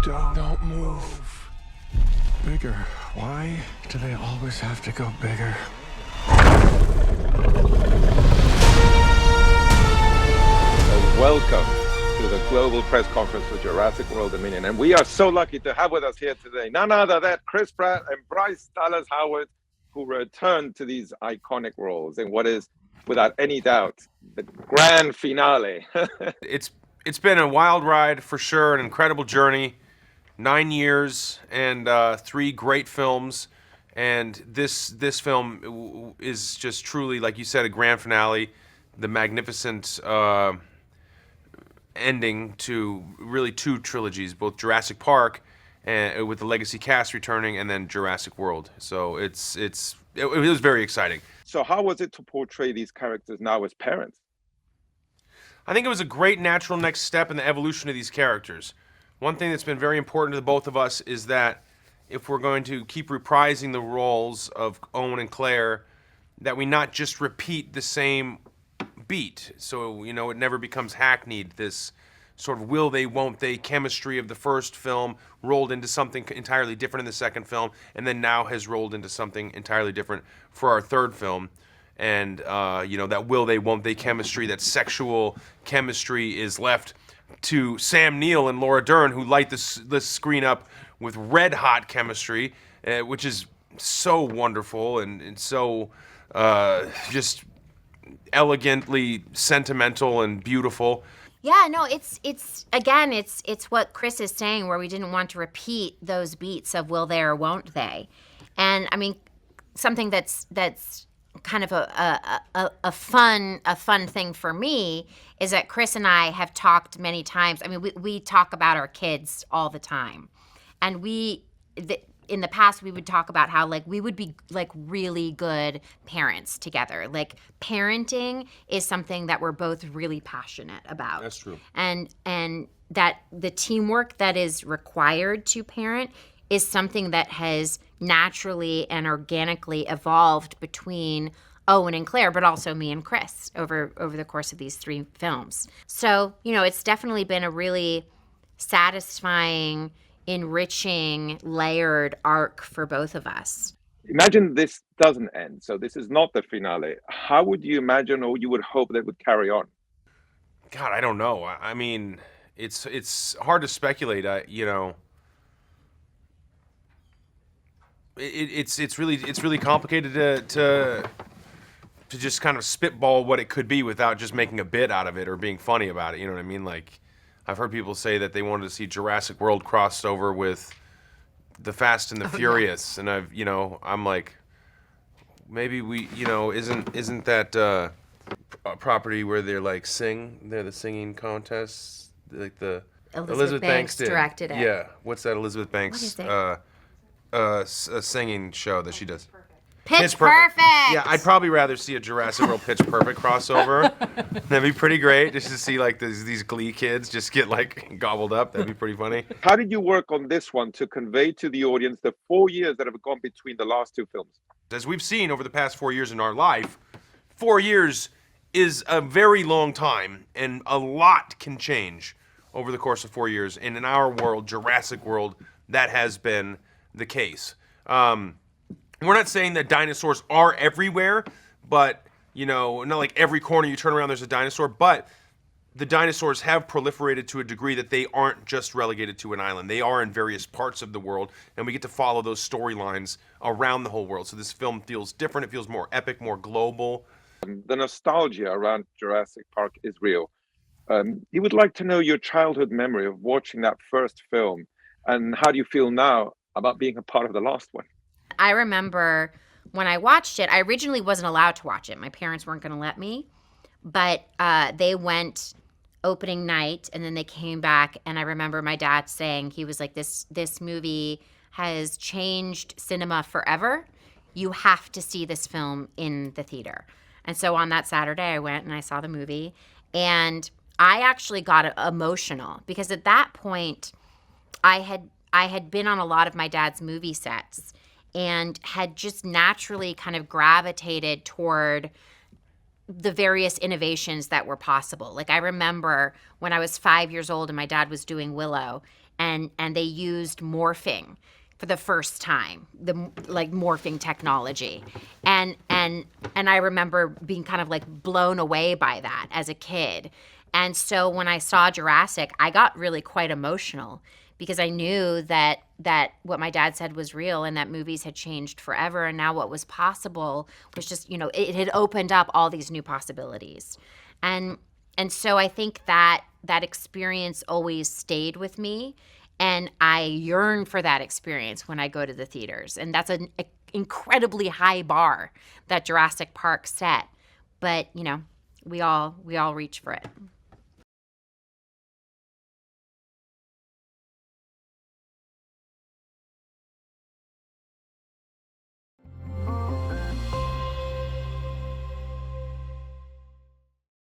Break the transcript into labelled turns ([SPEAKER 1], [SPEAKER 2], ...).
[SPEAKER 1] Don't move. Bigger. Why do they always have to go bigger?
[SPEAKER 2] Welcome to the global press conference for Jurassic World Dominion. And we are so lucky to have with us here today none other than Chris Pratt and Bryce Dallas Howard, who return to these iconic roles in what is, without any doubt, the grand finale.
[SPEAKER 3] It's been a wild ride for sure, an incredible journey. 9 years and 3 great films, and this film is just truly, like you said, a grand finale, the magnificent ending to really 2 trilogies, both Jurassic Park and with the legacy cast returning, and then Jurassic World. So it was very exciting.
[SPEAKER 2] So how was it to portray these characters now as parents?
[SPEAKER 3] I think it was a great natural next step in the evolution of these characters. One thing that's been very important to both of us is that if we're going to keep reprising the roles of Owen and Claire, that we not just repeat the same beat. So, it never becomes hackneyed, this sort of will they, won't they chemistry of the first film rolled into something entirely different in the second film, and then now has rolled into something entirely different for our third film. And, that will they, won't they chemistry, that sexual chemistry is left to Sam Neill and Laura Dern, who light this screen up with red-hot chemistry, which is so wonderful and so just elegantly sentimental and beautiful.
[SPEAKER 4] Yeah, no, it's what Chris is saying, where we didn't want to repeat those beats of will they or won't they. And I mean, something that's kind of a fun thing for me is that Chris and I have talked many times. I mean, we talk about our kids all the time, and in the past we would talk about how we would be really good parents together. Parenting is something that we're both really passionate about.
[SPEAKER 3] That's true.
[SPEAKER 4] And that the teamwork that is required to parent is something that has naturally and organically evolved between Owen and Claire, but also me and Chris over the course of these 3 films. So, it's definitely been a really satisfying, enriching, layered arc for both of us.
[SPEAKER 2] Imagine this doesn't end. So this is not the finale. How would you imagine, or you would hope, that would carry on?
[SPEAKER 3] God, I don't know. I mean, it's hard to speculate. It's really complicated to just kind of spitball what it could be without just making a bit out of it or being funny about it. You know what I mean? I've heard people say that they wanted to see Jurassic World crossed over with the Fast and the Furious, yeah. And I'm like, maybe we, isn't that a property where they're they're the singing contests, the
[SPEAKER 4] Elizabeth Banks directed it.
[SPEAKER 3] Yeah, what's that Elizabeth Banks?
[SPEAKER 4] What is it?
[SPEAKER 3] A singing show that she does.
[SPEAKER 4] Pitch Perfect.
[SPEAKER 3] Yeah, I'd probably rather see a Jurassic World Pitch Perfect crossover. That'd be pretty great, just to see these Glee kids just get gobbled up. That'd be pretty funny.
[SPEAKER 2] How did you work on this one to convey to the audience the 4 years that have gone between the last 2 films?
[SPEAKER 3] As we've seen over the past 4 years in our life, 4 years is a very long time, and a lot can change over the course of 4 years. And in our world, Jurassic World, that has been the case. We're not saying that dinosaurs are everywhere, but, not like every corner you turn around there's a dinosaur, but the dinosaurs have proliferated to a degree that they aren't just relegated to an island. They are in various parts of the world, and we get to follow those storylines around the whole world. So this film feels different. It feels more epic, more global.
[SPEAKER 2] The nostalgia around Jurassic Park is real. You would like to know your childhood memory of watching that first film, and how do you feel now about being a part of the last one?
[SPEAKER 4] I remember when I watched it, I originally wasn't allowed to watch it. My parents weren't going to let me, but they went opening night, and then they came back, and I remember my dad saying, he was like, this movie has changed cinema forever. You have to see this film in the theater. And so on that Saturday, I went and I saw the movie, and I actually got emotional because at that point, I had been on a lot of my dad's movie sets and had just naturally kind of gravitated toward the various innovations that were possible. I remember when I was 5 years old and my dad was doing Willow, and they used morphing for the first time, the like morphing technology, and I remember being kind of like blown away by that as a kid. And so when I saw Jurassic, I got really quite emotional because I knew that what my dad said was real, and that movies had changed forever, and now what was possible was just, it had opened up all these new possibilities. And so I think that experience always stayed with me, and I yearn for that experience when I go to the theaters. And that's an incredibly high bar that Jurassic Park set, but we all reach for it.